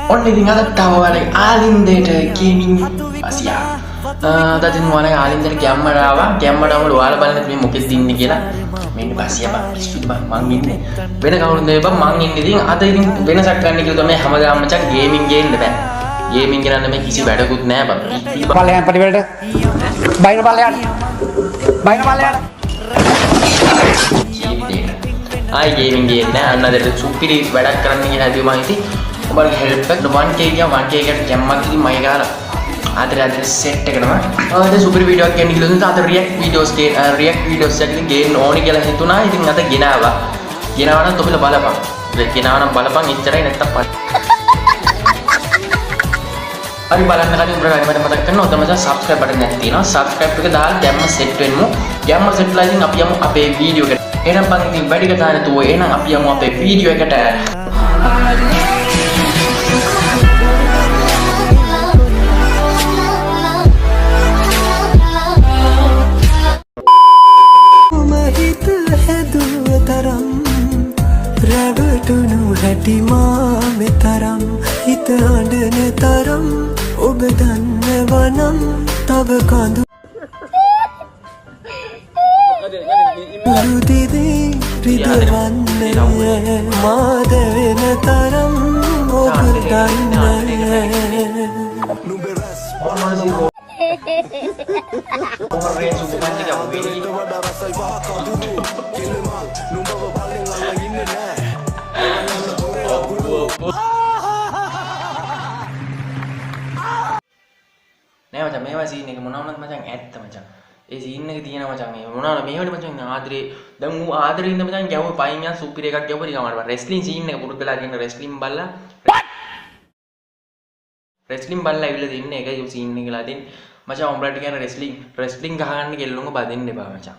ඔන්න ඉතින් අද තවවරක් ආලින්දේට ගේමින් අසියා දතින් මොන ආලින්දේට ගැම්මට ආවා ගැම්මට ආවම ඔයාලා බලන්න මේ මොකෙද ඉන්නේ කියලා මෙන්න බසියා බං පිස්සුද බං මං ඉන්නේ වෙන කවුරුද මේ බං මං ඉන්නේ ඉතින් අද ඉතින් වෙනසක් ගන්න කියලා තමයි හැමදාම මචං ගේමින් ගේන්න බෑ ගේමින් කරන්න මේ කිසි වැඩකුත් නෑ බං පල්ලයන් පටිවලට බයින පල්ලයන් ආයි ගේමින් ගේන්න අන්න අදට සුපිරි වැඩක් කරන්න කියලා හදුවා මං ඉතින් ඔබට හෙල්ප් එක 1k ගියා 1k එකට ගැම්මක් ඉතින් මම ගාලා ආදර සෙට් එකටම අද සුපිරි වීඩියෝ එකක් ගන්න කියලා දුන්නා අද රියැක්ට් වීඩියෝස් එකක් ඉතින් ගේන්න ඕනි කියලා හිතුණා ඉතින් අද ගෙනාවා නම් ඔබලා බලපන් ගෙනාවා නම් බලපන් ඉච්චරයි නැත්තම් හරි බලන්න කලින් උඹට මට මතක් කරන්න ඔතන මචං subscribe button එකක් තියෙනවා subscribe එක දාලා ගැම්ම සෙට් වෙන්නු ගැම්ම සෙට් ලා ඉතින් අපි යමු අපේ වීඩියෝ එකට එහෙනම් බං ඉතින් වැඩි කතා නැතුව එහෙනම් අපි යමු අපේ වීඩියෝ එකට හැටි මාමෙ තරම් හිත අඬන තරම් ඔබ දන්නවනම් තව කඳු උරුදිදී රිදවන්නේ මාද වෙන තරම් ඔබ දන්නේ නෑ මචං මේවා සීන් එක මොනවද මචං ඇත්ත මචං ඒ සීන් එක තියෙන මචං මේ මොනවද මේවට මචං ආදරේ දැන් ඌ ආදරේ ඉඳ මචං ගැව්ව පයින් යන සුපිරි එකක් ගැව්ව නිකන් අර රෙස්ලින් සීන් එක පුරුදු වෙලා තියෙන රෙස්ලින් බල්ලා ඇවිල්ලා තින්නේ ඒකයි සීන් එක කියලා තින් මචං උඹලට කියන රෙස්ලින් ගහගන්න කෙල්ලුන්ව බදින්න එපා මචං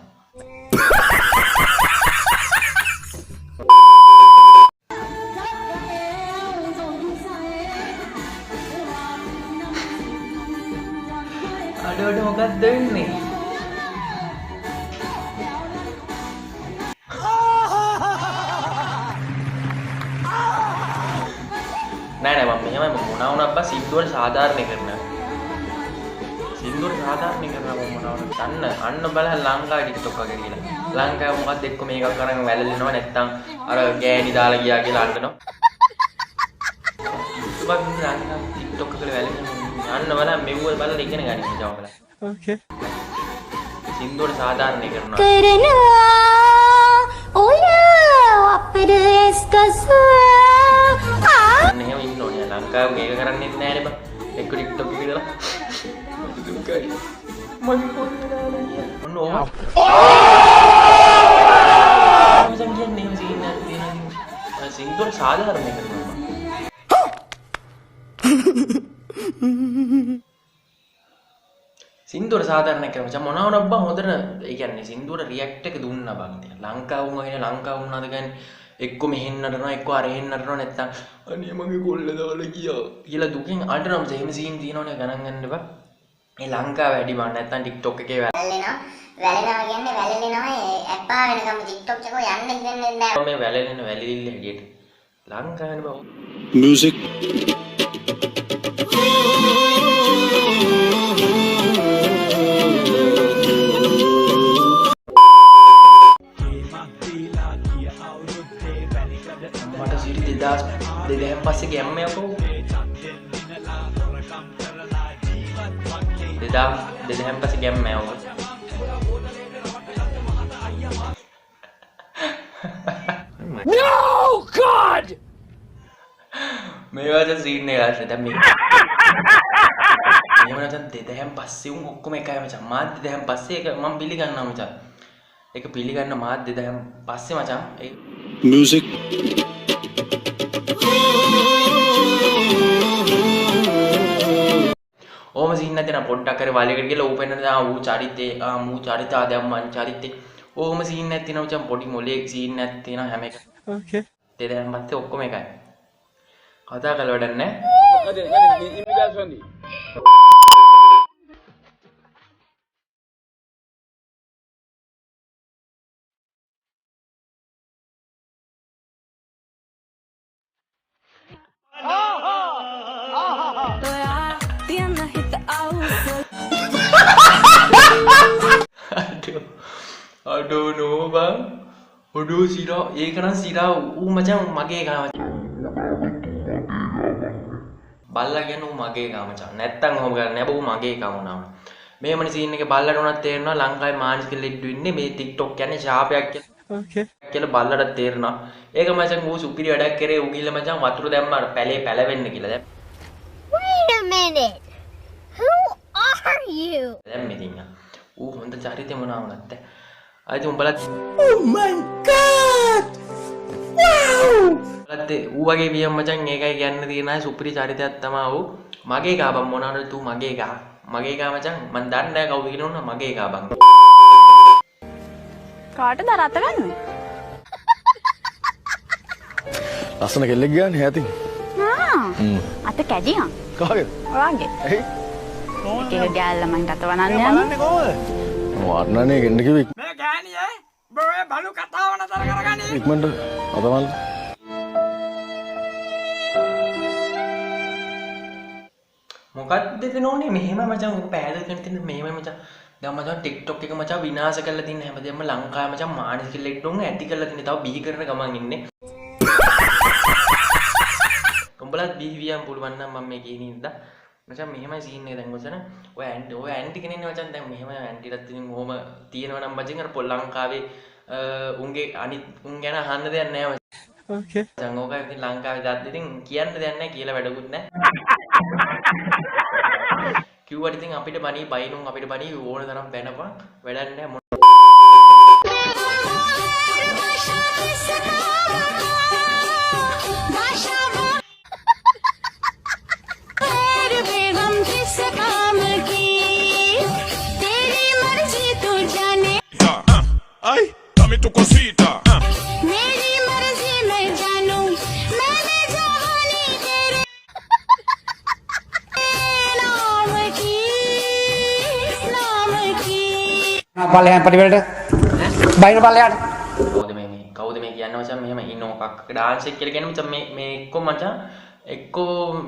අඩෝඩ මොකක්ද වෙන්නේ නෑ මම මෙහෙමයි මොනවා වුණත් බස් සින්දුවට සාධාරණ කරනවා අන්න බලන්න ලංකාවේ TikTok වගේ කියලා ලංකාවේ මොකක්ද එක්ක මේකක් කරන් වැළලෙනවා නැත්තම් අර ගෑණි දාලා ගියා කියලා අඬනවා සුබක් ලංකාවේ TikTok එකේ වැළලෙනවා අන්න බලන්න මෙව්ව බලලා ඉගෙන ගන්න ඉන්නවා බලන්න ඕකේ සින්දුවට සාධාරණ කරනවා ඔය අපිට එස්කස් එහෙම ඉන්න ඕනේ ලංකාවේ මේක කරන්නේ නැහැ නේ බං එක්ක TikTok එකේ දාලා දුකයි මගේ පොඩි දාලා ඔන්න ඕවා මචං කියන්නේ එහෙම සීන් එකක් තියෙනවා සින්දුවට සාධාරණ කරනවා සින්දුවට සාධාරණ කරනවා මචං මොනවද බං හොඳට ඒ කියන්නේ සින්දුවට රියැක්ට් එක දුන්නා බං ඉතින් ලංකාව වුණාද කියන්නේ එක්ක මෙහෙන් නටනවා එක්ක අරහෙන් නටනවා නැත්තම් අනේ මගේ කොල්ල දාලා ගියා කියලා දුකින් අඬනවා මචං එහෙම සීන් තියෙනවනේ ගණන් ගන්න බා මේ ලංකාව වැඩි බං නැත්තම් TikTok එකේ වැලෙනවා කියන්නේ වැලෙනවා ඇප්පා වෙනකම් TikTok එක යන්න දෙන්නේ නැහැ මේ වැලෙන වැලිලිල්ල හැටියට ලංකාවේ බං music මට සිරි 2000 පස්සේ ගැම්ම යකෝ 2000 පස්සේ ගැම්ම යවෝ No God මේවාද සීන් එක ආශ්‍රය දැන් මේ එහෙම නැත්නම් 2000 පස්සේ උන් ඔක්කොම එකයි මචං මාත් 2000 පස්සේ ඒක මම පිළිගන්නවා මචං ඒක පිළිගන්න මාත් 2000 පස්සේ මචං ඒ music ඕම සීන් නැතිනම් පොඩ්ඩක් කරේ වලයකට ගිහලා ඌ පෙන්නන ඌ චරිතේ මූ චරිතා දැන් මං චරිතේ ඕම සීන් නැතිනම් මචං පොඩි මොලේ සීන් නැතිනම් හැම එක okay 2000 පස්සේ ඔක්කොම එකයි කතා කළ වැඩක් නැහැ අඩෝ නෝ බං ඔඩෝ සිරා ඒක නම් සිරා ඌ මචං මගේ ගා මචං බල්ලා කියන්නේ ඌ මගේ ගා මචං නැත්තම් ඔහොම කරන්නේ නැහැ ඌ මගේ ගා මොනවා මේමනේ සීන් එකේ බල්ලට උනත් තේරෙනවා ලංකාවේ මානසික ලෙඩ්ඩු ඉන්නේ මේ TikTok කියන්නේ ශාපයක් කියලා Okay. කියලා බල්ලට තේරෙනවා ඒක මචං ඌ සුපිරි වැඩක් කරේ ඌ ගිහලා මචං වතුර දැම්මාට පැලේ පැලවෙන්න කියලා දැන් Wait a minute. Who are you? දැන් මෙතින් ඌ හොඳ චරිතේ මොනවා වුණත් ආයිත් උඹලත් Oh my god! Wow! බලත් ඌ වගේ වියම් මචං ඒකයි කියන්න තියෙන අය සුපිරි චරිතයක් තමයි ඌ මගේ ගා බං මොනවාද තූ මගේ ගා මචං මන් දන්නේ නැහැ කවුද කියලා උන්න මගේ ගා බං කාටද රත ගන්න? ලස්සන කෙල්ලෙක් ගියානේ හැතින්. අත කැඩියා. කාගේද? ඔයාගේ. ඇයි? ඒක ගෑල්ල මං රත වනන්න යන්නේ. වර්ණනේ ගෙන්න කිව්වේ මේ ගෑණියේ බොය බලු කතාව නතර කරගනි. ඉක්මනට අතමල්. මොකක්ද දෙනෝනේ මෙහෙම මචං ඔක පැහැදිලි කරන්න තියෙන මෙහෙම මචං දැන් මචං TikTok එක මචං විනාශ කරලා තින්න හැමදේම ලංකාවේ මචං මානසික ලෙඩ්ඩුන් ඇති කරලා තින්නේ තව බිහි කරන ගමන් ඉන්නේ උඹලත් බිහි වියම් පුළුවන් නම් මම මේ කියන ඉඳලා මචං මෙහෙමයි සීන් එක දැන් ඔතන ඔය ඇන්ටි කෙනෙක්නේ මචං දැන් මෙහෙම ඇන්ටිලත් ඉතින් ඕම තියෙනවා නම් මචං අර පොල් ලංකාවේ උන්ගේ අනිත් උන් ගැන අහන්න දෙයක් නැහැ මචං Okay. දැන් ඕක ඉතින් ලංකාවේ දාත් ඉතින් කියන්න දෙයක් නැහැ කියලා වැඩකුත් නැහැ කිව්වට ඉතින් අපිට බණී බයිනුන් අපිට බණී ඕන තරම් බැනපන් වැඩක් නැහැ මොන Ay, dame tu cosita. බලයන් පරිවලට බයින බලයන් කවුද මේ කියන්නේ මචං මෙහෙම ඉන්නෝ කක්ක ඩාන්ස් එක කියලා කියන්නේ මචං මේ එක්ක මචං එක්ක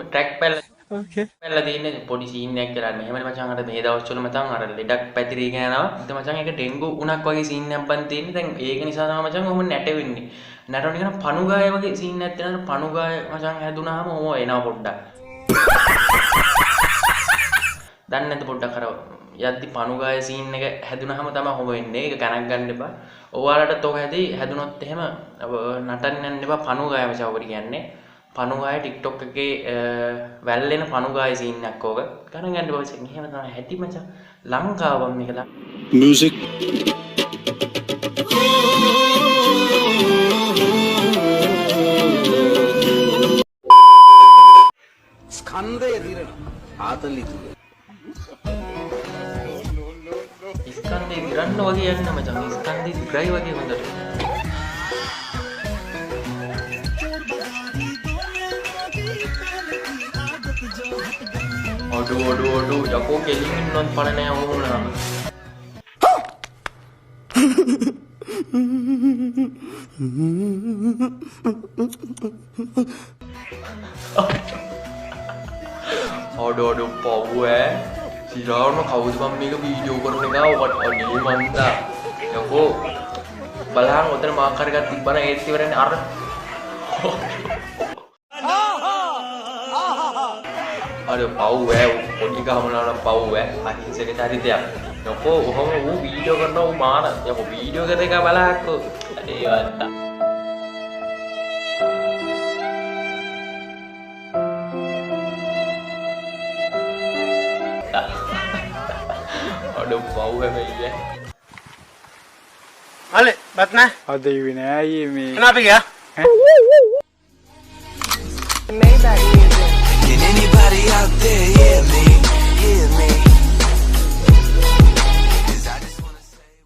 ට්‍රැක් පැල්ල Okay. පැල්ල තියෙන්නේ පොඩි සීන් එකක් කියලා මෙහෙම මචං අර මේ දවස්වල මචං අර ලෙඩක් පැතිරීගෙන යනවා ඉතින් මචං ඒක ඩෙන්ගු උණක් වගේ සීන් එකක් බන් තියෙන්නේ දැන් ඒක නිසා තමයි මචං ඔහොම නැටෙන්නේ නැටුණ කියන පණුගාය වගේ සීන් එකක් තියෙනවා පණුගාය මචං හැදුනාම ඔහොම එනවා පොඩ්ඩක් දන්නේ නැද්ද පොඩ්ඩක් අර යද්දි පණුගාය සීන් එක හැදුනහම තමයි හොම වෙන්නේ. ඒක ගණන් ගන්න එපා. ඔයාලටත් ඔක හැදුනොත් එහෙම නටන්න යන්න එපා පණුගාය මචං ඔකට කියන්නේ. පණුගාය TikTok එකේ වැල්ලෙන පණුගාය සීන් එකක් ඕක. ගණන් ගන්න එපා මචං. එහෙම තමයි හැටි මචං. ලංකාව මේක Music. ස්කන්ධය දිරන ආතලි තුල ස්කන්ධේ දිරන්න වගේ යන්න මචං. ස්කන්ධේ දිරයි වගේ හොඳට. ඔඩු යකෝ කෙලින් ඉන්නොත් පණ නෑ වුණා. ඔඩු පව් සිරාවම කවුද මම මේක වීඩියෝ කරන එක ඔකට අනේ මන්දා යකෝ බලහන් උතන මාක් කරගත් තිබ්බන ඒත් ඉවරනේ අර අර පව් පොඩි ගහමනවනම් පව් අහිංසක චරිතයක් යකෝ ඔහොම ඌ වීඩියෝ කරනවා ඌ මාන යකෝ වීඩියෝ කරන එක බලහක්කෝ අනේ වන්දා අඩෝ පව් හැබැයි අලේ බත් නෑ අද ඉවේ නෑ අයියේ මේ එනවා අපි ගියා Can anybody out there hear me?